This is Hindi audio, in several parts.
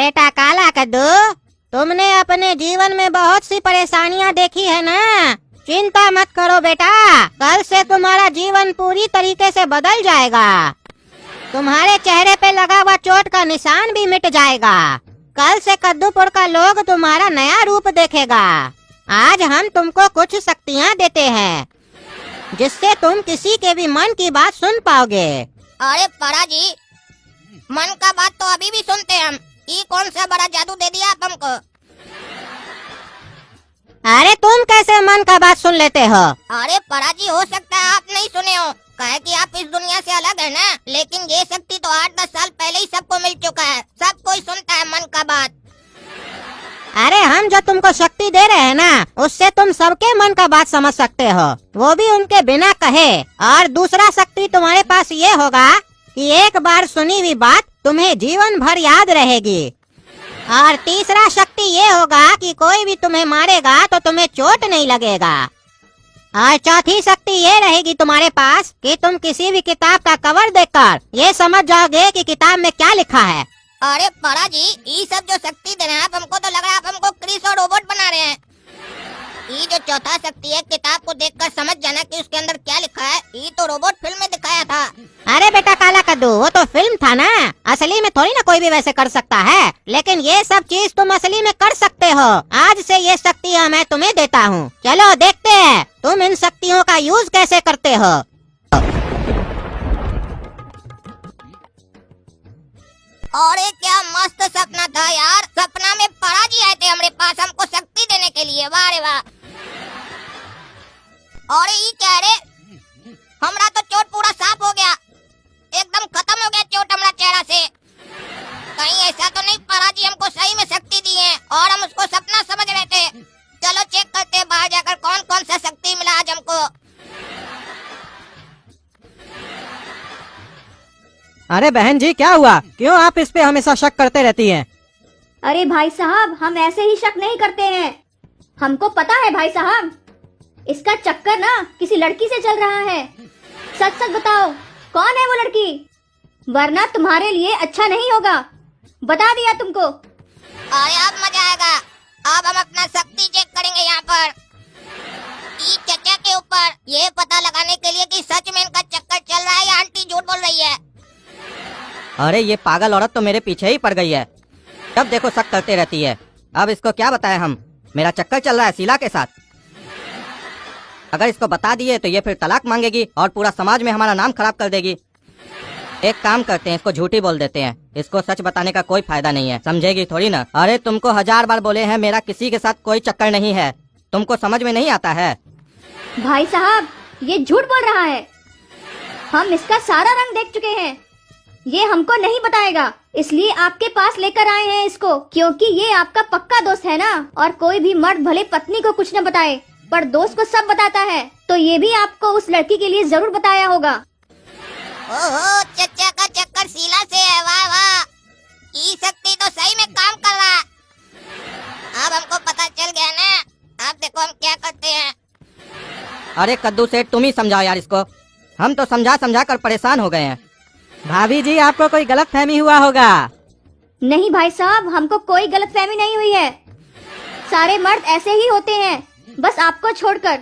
बेटा काला कद्दू, तुमने अपने जीवन में बहुत सी परेशानियां देखी है ना। चिंता मत करो बेटा, कल से तुम्हारा जीवन पूरी तरीके से बदल जाएगा। तुम्हारे चेहरे पे लगा हुआ चोट का निशान भी मिट जाएगा। कल से कद्दूपुर का लोग तुम्हारा नया रूप देखेगा। आज हम तुमको कुछ शक्तियाँ देते हैं जिससे तुम किसी के भी मन की बात सुन पाओगे। अरे परा जी, मन का बात तो अभी भी सुनते हम। ये कौन सा बड़ा जादू दे दिया आप हमको? अरे तुम कैसे मन का बात सुन लेते हो? अरे परा जी, हो सकता है आप नहीं सुने हो, कहे कि आप इस दुनिया से अलग है ना। लेकिन ये शक्ति तो 8-10 साल पहले ही सबको मिल चुका है। सब कोई सुनता है मन का बात। अरे हम जो तुमको शक्ति दे रहे हैं ना, उससे तुम सबके मन का बात समझ सकते हो, वो भी उनके बिना कहे। और दूसरा शक्ति तुम्हारे पास ये होगा कि एक बार सुनी हुई बात तुम्हें जीवन भर याद रहेगी। और तीसरा शक्ति ये होगा कि कोई भी तुम्हें मारेगा तो तुम्हें चोट नहीं लगेगा। और चौथी शक्ति ये रहेगी तुम्हारे पास कि तुम किसी भी किताब का कवर देखकर ये समझ जाओगे कि किताब में क्या लिखा है। अरे परा जी, ये सब जो शक्ति दे रहे हैं आप हमको, तो लग रहा है आप हमको क्रिस और रोबोट बना रहे हैं। ये जो चौथा शक्ति है, किताब को देखकर समझ जाना कि उसके अंदर क्या लिखा है, ये तो रोबोट फिल्म में दिखाया था। अरे बेटा काला कद्दू, वो तो फिल्म था ना, असली में थोड़ी ना कोई भी वैसे कर सकता है। लेकिन ये सब चीज तुम असली में कर सकते हो। आज से ये शक्तियाँ मैं तुम्हें देता हूँ। चलो देखते हैं तुम इन शक्तियों का यूज कैसे करते हो। अरे क्या मस्त सपना था यार। सपना में परा जी आए थे हमारे पास हमको शक्ति देने के लिए। वाह रे वाह। अरे ये क्या रे, हमारा तो चोट पूरा साफ हो गया, एकदम खत्म हो गया चोट हमारा चेहरा से। कहीं ऐसा तो नहीं परा जी हमको सही में शक्ति दी है और हम उसको सपना समझ रहे थे। चलो चेक करते हैं बाहर जाकर कौन कौन सा शक्ति मिला आज हमको। अरे बहन जी, क्या हुआ? क्यों आप इस पे हमेशा शक करते रहती हैं? अरे भाई साहब, हम ऐसे ही शक नहीं करते हैं। हमको पता है भाई साहब, इसका चक्कर ना किसी लड़की से चल रहा है। सच सच बताओ, कौन है वो लड़की? वरना तुम्हारे लिए अच्छा नहीं होगा। बता दिया तुमको। अरे अब मजा आएगा। अब हम अपना शक्ति चेक करेंगे यहाँ पर ई चचा के ऊपर, ये पता लगाने के लिए कि सच में इनका चक्कर चल रहा है या आंटी झूठ बोल रही है। अरे ये पागल औरत तो मेरे पीछे ही पड़ गई है। जब देखो शक करते रहती है। अब इसको क्या बताएं हम? मेरा चक्कर चल रहा है शीला के साथ। अगर इसको बता दिए तो ये फिर तलाक मांगेगी और पूरा समाज में हमारा नाम खराब कर देगी। एक काम करते हैं, इसको झूठी बोल देते हैं। इसको सच बताने का कोई फायदा नहीं है, समझेगी थोड़ी ना। अरे तुमको 1000 बार बोले हैं मेरा किसी के साथ कोई चक्कर नहीं है, तुमको समझ में नहीं आता है? भाई साहब, ये झूठ बोल रहा है। हम इसका सारा रंग देख चुके हैं। ये हमको नहीं बताएगा, इसलिए आपके पास लेकर आए हैं इसको, क्योंकि ये आपका पक्का दोस्त है ना। और कोई भी मर्द भले पत्नी को कुछ न बताए, पर दोस्त को सब बताता है। तो ये भी आपको उस लड़की के लिए जरूर बताया होगा। ओहो, चचा का चक्कर शीला से है। वाह वाह, ये शक्ति तो सही में काम कर रहा है। अब हमको पता चल गया ना। अब देखो हम क्या करते हैं। अरे कद्दू सेठ, तुम ही समझाओ यार इसको। हम तो समझा समझा कर परेशान हो गए हैं। भाभी जी, आपको कोई गलत फहमी हुआ होगा। नहीं भाई साहब, हमको कोई गलतफहमी नहीं हुई है। सारे मर्द ऐसे ही होते हैं, बस आपको छोड़कर।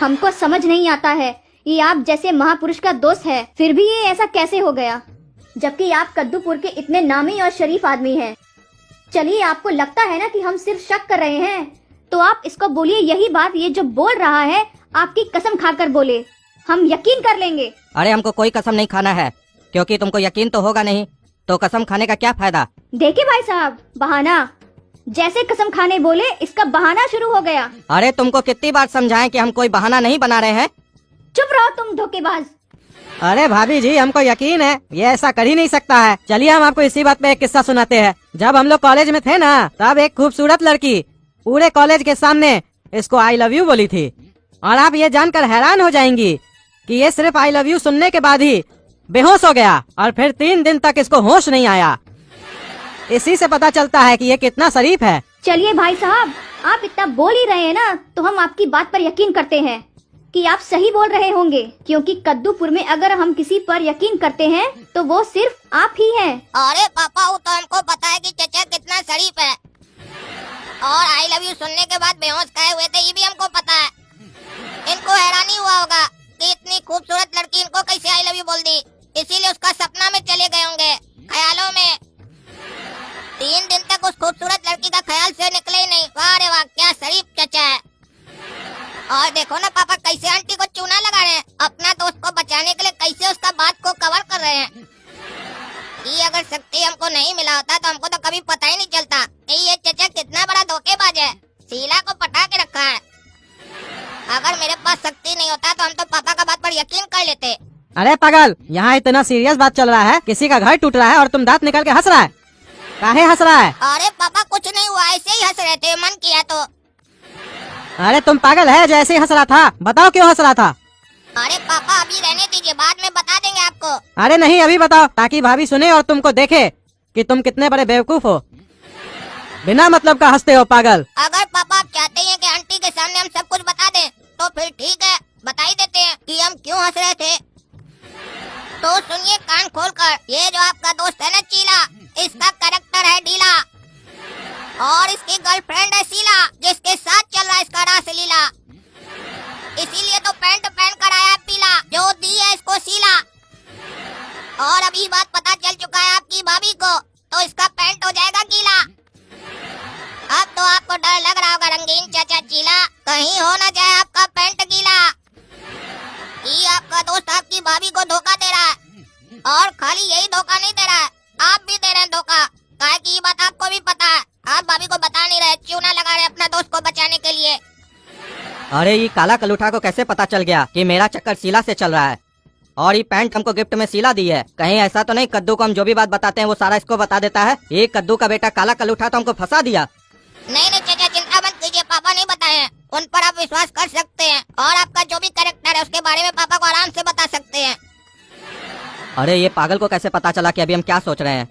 हमको समझ नहीं आता है, ये आप जैसे महापुरुष का दोस्त है, फिर भी ये ऐसा कैसे हो गया, जबकि आप कद्दूपुर के इतने नामी और शरीफ आदमी हैं। चलिए, आपको लगता है ना कि हम सिर्फ शक कर रहे हैं, तो आप इसको बोलिए यही बात ये जो बोल रहा है आपकी कसम खाकर बोले, हम यकीन कर लेंगे। अरे हमको कोई कसम नहीं खाना है, क्योंकि तुमको यकीन तो होगा नहीं, तो कसम खाने का क्या फायदा? देखिए भाई साहब, बहाना। जैसे कसम खाने बोले, इसका बहाना शुरू हो गया। अरे तुमको कितनी बार समझाएं कि हम कोई बहाना नहीं बना रहे हैं? चुप रहो तुम धोखेबाज। अरे भाभी जी, हमको यकीन है ये ऐसा कर ही नहीं सकता है। चलिए हम आपको इसी बात पे एक किस्सा सुनाते हैं। जब हम लोग कॉलेज में थे ना, तब एक खूबसूरत लड़की पूरे कॉलेज के सामने इसको आई लव यू बोली थी। और आप ये जानकर हैरान हो जाएंगी कि ये सिर्फ आई लव यू सुनने के बाद ही बेहोश हो गया और फिर 3 दिन तक इसको होश नहीं आया। इसी से पता चलता है कि ये कितना शरीफ है। चलिए भाई साहब, आप इतना बोल ही रहे हैं ना, तो हम आपकी बात पर यकीन करते हैं। कि आप सही बोल रहे होंगे, क्योंकि कद्दूपुर में अगर हम किसी पर यकीन करते हैं तो वो सिर्फ आप ही हैं। अरे पापा, वो तो हमको पता है कि चचा कितना शरीफ है, और आई लव यू सुनने के बाद बेहोश कहे हुए थे, ये भी हमको पता है। इनको हैरानी हुआ होगा कि इतनी खूबसूरत लड़की इनको कैसे आई लव यू बोल दी, इसीलिए उसका सपना में चले गए होंगे, ख्यालों में। 3 दिन तक उस खूबसूरत लड़की का ख्याल से निकले ही नहीं। वाह रे वाह, क्या शरीफ चचा है। और देखो ना पापा, कैसे आंटी को चूना लगा रहे हैं, अपना दोस्त को बचाने के लिए कैसे उसका बात को कवर कर रहे हैं। ये अगर शक्ति हमको नहीं मिला होता तो हमको तो कभी पता ही नहीं चलता कि ये चचा कितना बड़ा धोखेबाज है, शीला को पटा के रखा है। अगर मेरे पास शक्ति नहीं होता तो हम तो पापा का बात पर यकीन कर लेते। अरे पागल, यहाँ इतना सीरियस बात चल रहा है, किसी का घर टूट रहा है और तुम दांत निकाल के हंस रहा है। काहे हंस रहा है? अरे पापा कुछ नहीं हुआ, ऐसे ही हंस रहे थे, मन किया तो। अरे तुम पागल है जो ऐसे ही हंस रहा था, बताओ क्यों हंस रहा था? अरे पापा अभी रहने दीजिए, बाद में बता देंगे आपको। अरे नहीं, अभी बताओ, ताकि भाभी सुने और तुमको देखे कि तुम कितने बड़े बेवकूफ हो। बिना मतलब का हंसते हो पागल। अगर पापा आप चाहते हैं कि आंटी के सामने हम सब कुछ बता दें तो फिर ठीक है, बता ही देते हैं कि हम क्यों हंस रहे थे। तो सुनिए कान खोलकर, ये जो आपका दोस्त है ना चीला, इसका कैरेक्टर है ढीला, और इसकी गर्लफ्रेंड है शीला, जिसके साथ चल रहा है इसका रासलीला। इसीलिए तो पैंट पहन कर आया पीला, जो दी है इसको शीला। और अभी बात पता चल चुका है आपकी भाभी को, तो इसका पैंट हो जाएगा गीला। अब तो आपको डर लग रहा होगा रंगीन चाचा चीला, कहीं हो ना जाए आपका पैंट गीला। ये आपका दोस्त आपकी भाभी को धोखा दे रहा है, और खाली यही धोखा नहीं दे रहा है, आप भी दे रहे हैं धोखा। काहे कि ये बात आपको भी पता है, आप भाभी को बता नहीं रहे, चूना लगा रहे अपना दोस्त को बचाने के लिए। अरे ये काला कलूठा को कैसे पता चल गया कि मेरा चक्कर शीला से चल रहा है, और ये पैंट हमको गिफ्ट में शीला दी है। कहीं ऐसा तो नहीं कद्दू को हम जो भी बात बताते हैं वो सारा इसको बता देता है? ये कद्दू का बेटा काला कलूठा तो हमको फंसा दिया। नहीं नहीं चाचा, चिंता मत कीजिए, पापा नहीं बताए हैं, उन पर आप विश्वास कर सकते हैं, और आपका जो भी कैरेक्टर है उसके बारे में पापा को आराम से बता सकते हैं। अरे ये पागल को कैसे पता चला कि अभी हम क्या सोच रहे हैं?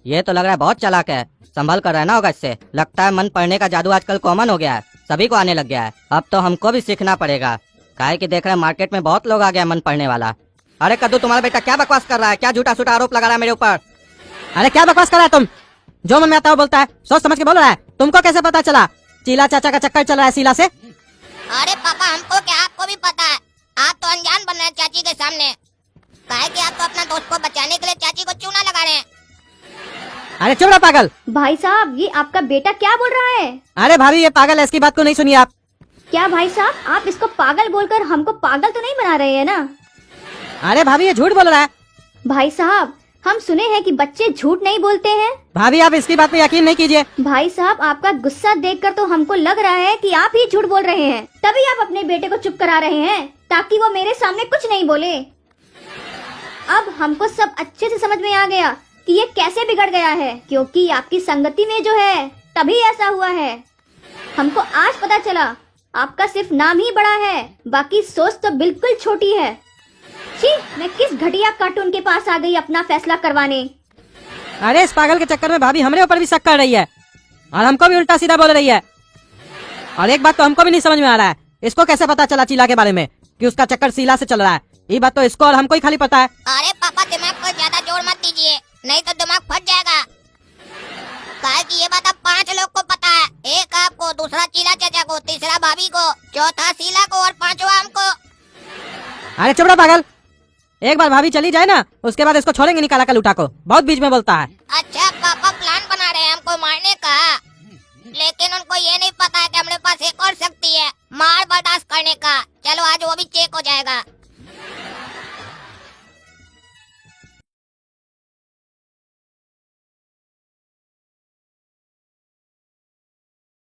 ये तो लग रहा है बहुत चालाक है, संभल कर रहना होगा इससे। लगता है मन पढ़ने का जादू आजकल कॉमन हो गया है, सभी को आने लग गया है। अब तो हमको भी सीखना पड़ेगा, काहे कि देख रहे हैं मार्केट में बहुत लोग आ गया मन पढ़ने वाला। अरे कद्दू, तुम्हारा बेटा क्या बकवास कर रहा है? क्या झूठा सूठा आरोप लगा रहा है मेरे ऊपर? अरे क्या बकवास कर रहा है तुम? जो मन में आता है वो बोलता है, सोच समझ के बोल रहा है। तुमको कैसे पता चला चीला चाचा का चक्कर चल रहा है शीला से? अरे पापा हमको क्या, आपको भी पता है, आप तो अनजान बन रहे हैं चाची के सामने। काहे कि आप तो अपना दोस्त को बचाने के लिए चाची को चूना लगा रहे हैं। अरे चुप रहा पागल। भाई साहब, ये आपका बेटा क्या बोल रहा है? अरे भाभी ये पागल है, इसकी बात को नहीं सुनिए आप। क्या भाई साहब, आप इसको पागल बोलकर हमको पागल तो नहीं बना रहे हैं ना? अरे भाभी ये झूठ बोल रहा है। भाई साहब, हम सुने हैं कि बच्चे झूठ नहीं बोलते हैं। भाभी आप इसकी बात पे यकीन नहीं कीजिए। भाई साहब, आपका गुस्सा देखकर तो हमको लग रहा है कि आप ही झूठ बोल रहे हैं, तभी आप अपने बेटे को चुप करा रहे हैं ताकि वो मेरे सामने कुछ नहीं बोले। अब हमको सब अच्छे से समझ में आ गया कि ये कैसे बिगड़ गया है, क्योंकि आपकी संगति में जो है तभी ऐसा हुआ है। हमको आज पता चला आपका सिर्फ नाम ही बड़ा है, बाकी सोच तो बिल्कुल छोटी है। छी, मैं किस घटिया कार्टून के पास आ गई अपना फैसला करवाने। अरे इस पागल के चक्कर में भाभी हमारे ऊपर भी शक कर रही है और हमको भी उल्टा सीधा बोल रही है। और एक बात तो हमको भी नहीं समझ में आ रहा है, इसको कैसे पता चला चीला के बारे में कि उसका चक्कर शीला से चल रहा है? ये बात तो इसको और हमको ही खाली पता है। अरे पापा दिमाग पर ज्यादा जोर मत दीजिए, नहीं तो दिमाग फट जाएगा। काहे कि ये बात अब 5 लोग को पता है, एक आपको, दूसरा चीला चाचा को, तीसरा भाभी को, चौथा शीला को और 5वां हमको। अरे चुप रहा पागल, एक बार भाभी चली जाए ना उसके बाद इसको छोड़ेंगे नहीं काला कलूठा को, बहुत बीच में बोलता है। अच्छा पापा प्लान बना रहे हैं हमको मारने का, लेकिन उनको ये नहीं पता है कि हमारे पास एक और शक्ति है मार बर्दाश्त करने का। चलो आज वो भी चेक हो जाएगा।